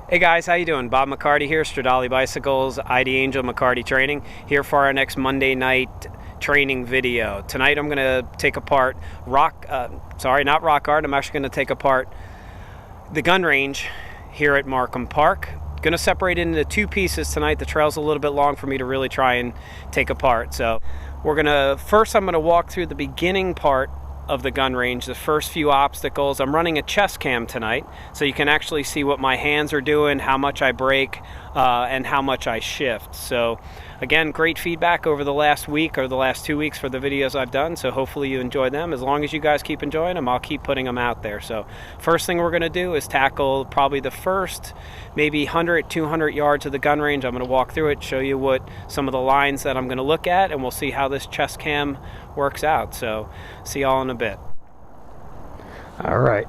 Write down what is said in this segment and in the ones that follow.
Hey guys, how you doing? Bob McCarty here, Stradale Bicycles, ID Angel McCarty Training, here for our next Monday night training video. Tonight I'm going to take apart not rock art, I'm actually going to take apart the gun range here at Markham Park. Going to separate it into two pieces tonight. The trail's a little bit long for me to really try and take apart. So I'm going to walk through the beginning part of the gun range, the first few obstacles. I'm running a chest cam tonight, so you can actually see what my hands are doing, how much I brake, and how much I shift. So again, great feedback over the last week or the last 2 weeks for the videos I've done, so hopefully you enjoy them. As long as you guys keep enjoying them, I'll keep putting them out there. So first thing we're going to do is tackle probably the first maybe 100, 200 yards of the gun range. I'm going to walk through it, show you what some of the lines that I'm going to look at, and we'll see how this chest cam works out. So see y'all in a bit. All right,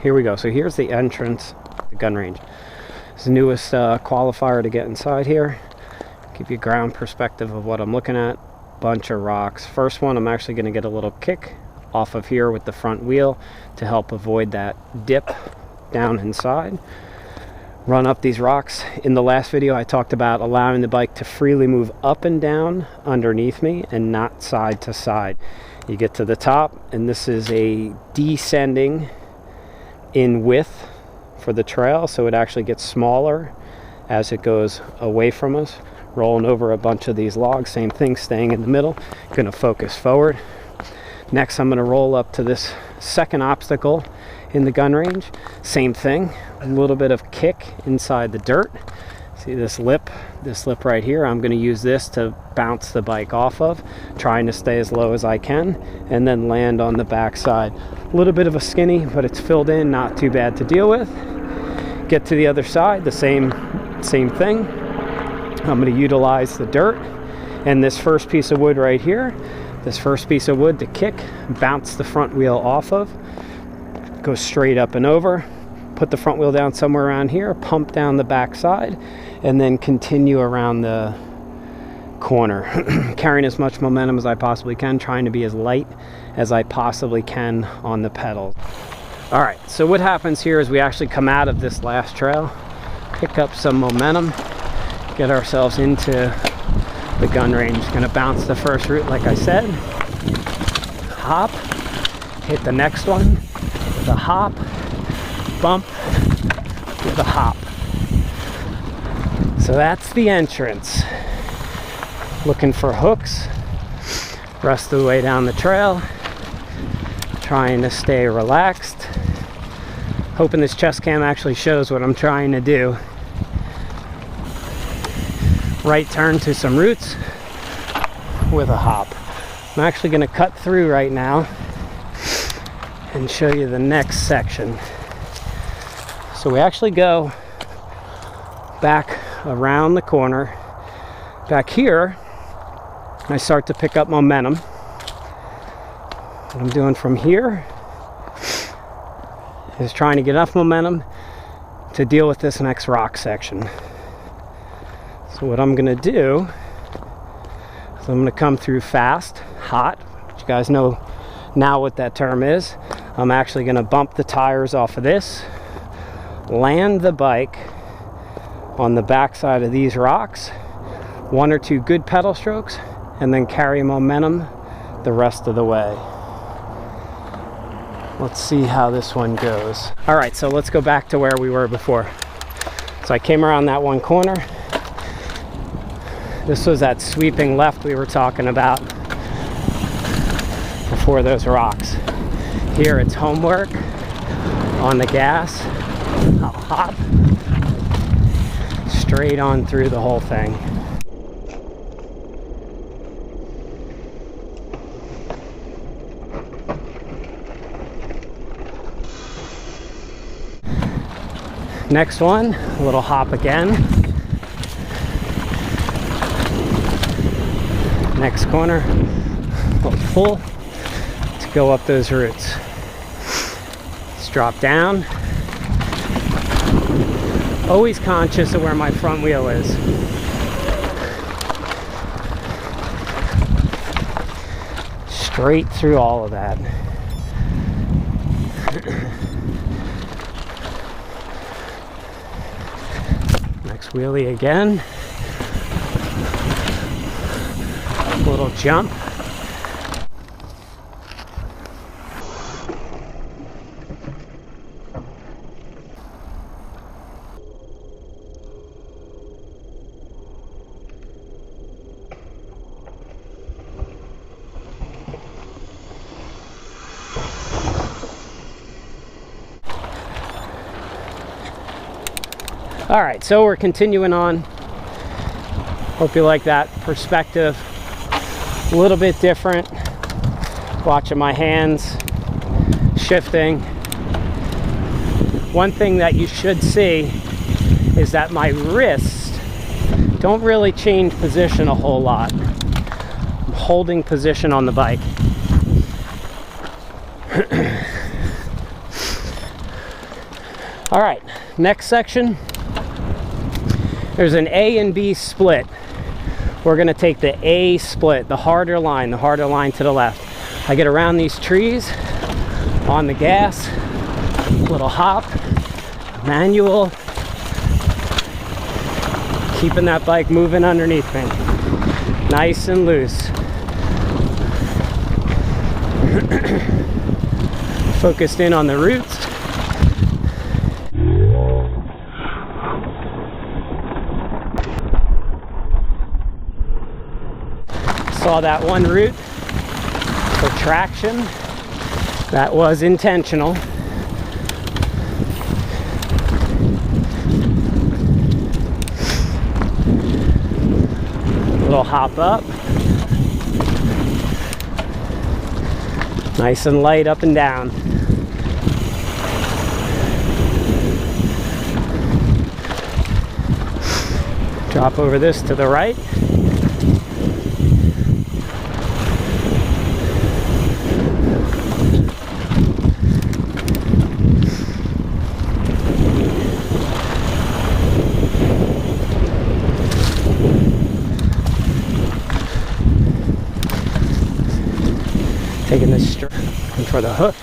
here we go. So here's the entrance, the gun range. It's the newest qualifier to get inside here. Give you ground perspective of what I'm looking at. Bunch of rocks. First one, I'm actually going to get a little kick off of here with the front wheel to help avoid that dip down inside. Run up these rocks. In the last video I talked about allowing the bike to freely move up and down underneath me and not side to side. You get to the top, and this is a descending in width for the trail, so it actually gets smaller as it goes away from us. Rolling over a bunch of these logs, same thing, staying in the middle. Going to focus forward. Next I'm going to roll up to this second obstacle in the gun range. Same thing, a little bit of kick inside the dirt. See this lip right here? I'm going to use this to bounce the bike off of, trying to stay as low as I can, and then land on the back side. A little bit of a skinny, but it's filled in, not too bad to deal with. Get to the other side, the same thing. I'm going to utilize the dirt and this first piece of wood right here, this first piece of wood to kick, bounce the front wheel off of, go straight up and over, put the front wheel down somewhere around here, pump down the back side, and then continue around the corner, carrying as much momentum as I possibly can, trying to be as light as I possibly can on the pedals. All right, so what happens here is we actually come out of this last trail, pick up some momentum, get ourselves into the gun range. Gonna bounce the first route like I said, hop, hit the next one with a hop, bump with a hop. So that's the entrance. Looking for hooks rest of the way down the trail, trying to stay relaxed, hoping this chest cam actually shows what I'm trying to do. Right turn to some roots with a hop. I'm actually going to cut through right now and show you the next section. So we actually go back around the corner. Back here, I start to pick up momentum. What I'm doing from here is trying to get enough momentum to deal with this next rock section. So what I'm going to do is I'm going to come through fast, hot, which you guys know now what that term is. I'm actually going to bump the tires off of this, land the bike on the back side of these rocks, 1 or 2 good pedal strokes, and then carry momentum the rest of the way. Let's see how this one goes. All right, so let's go back to where we were before. So I came around that one corner. This was that sweeping left we were talking about before those rocks. Here it's homework on the gas. I'll hop straight on through the whole thing. Next one, a little hop again. Next corner, little pull to go up those roots. Let's drop down. Always conscious of where my front wheel is. Straight through all of that. box wheelie again. Little jump. All right, so we're continuing on. Hope you like that perspective. A little bit different. Watching my hands shifting. One thing that you should see is that my wrists don't really change position a whole lot. I'm holding position on the bike. All right, next section. There's an A and B split. We're gonna take the A split, the harder line to the left. I get around these trees, on the gas, little hop, manual, keeping that bike moving underneath me. Nice and loose. Focused in on the roots. Saw that one root for traction. That was intentional. Little hop up. Nice and light up and down. Drop over this to the right. Taking this straight for the hook.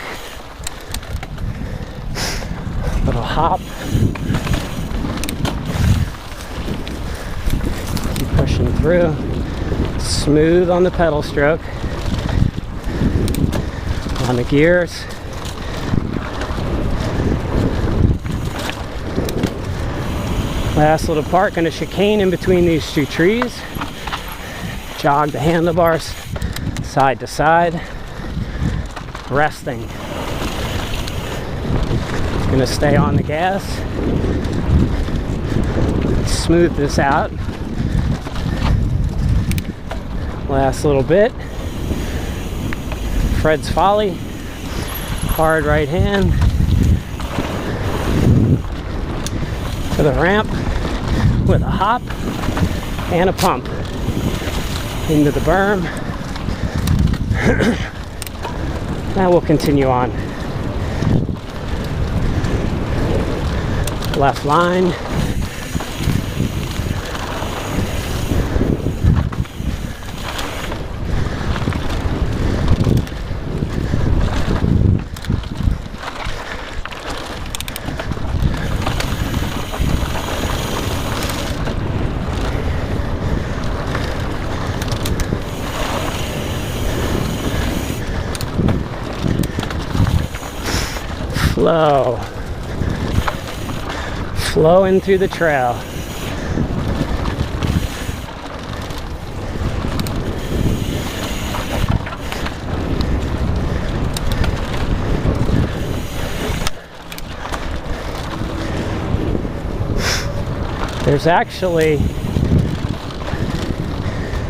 Little hop. Keep pushing through. Smooth on the pedal stroke. On the gears. Last little part, gonna chicane in between these two trees. Jog the handlebars side to side. Resting. Gonna stay on the gas. Smooth this out. Last little bit. Fred's Folly. Hard right hand. To the ramp with a hop and a pump. Into the berm. Now we'll continue on. Left line. Flow. Flowing through the trail.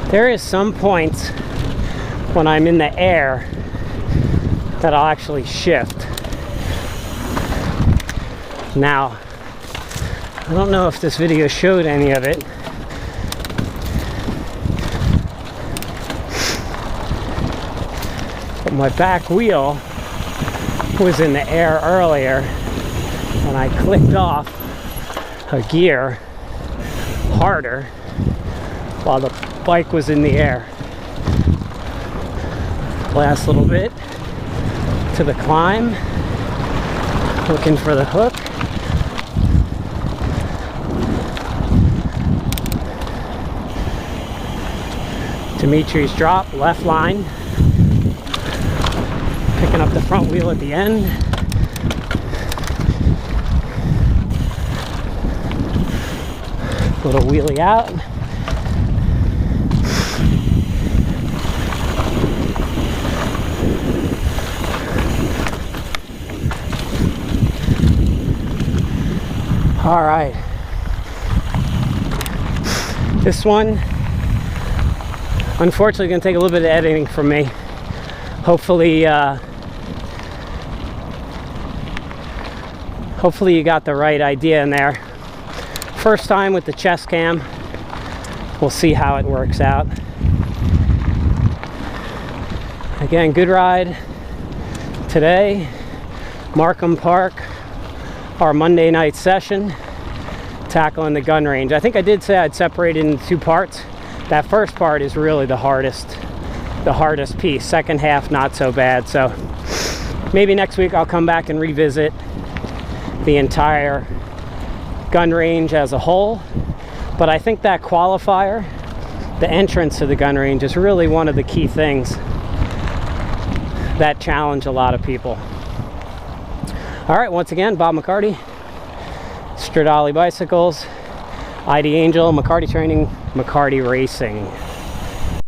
There is some points when I'm in the air that I'll actually shift. Now, I don't know if this video showed any of it. But my back wheel was in the air earlier and I clicked off a gear harder while the bike was in the air. Last little bit to the climb, looking for the hook. Dimitri's drop, left line. Picking up the front wheel at the end. Little wheelie out. All right. This one, unfortunately, going to take a little bit of editing from me. Hopefully you got the right idea in there. First time with the chest cam. We'll see how it works out. Again, good ride today. Markham Park, our Monday night session, tackling the gun range. I think I did say I'd separate it into two parts. That first part is really the hardest piece. Second half, not so bad. So maybe next week I'll come back and revisit the entire gun range as a whole. But I think that qualifier, the entrance to the gun range, is really one of the key things that challenge a lot of people. All right, once again, Bob McCarty, Stradale Bicycles, ID Angel, McCarty Training, McCarty Racing.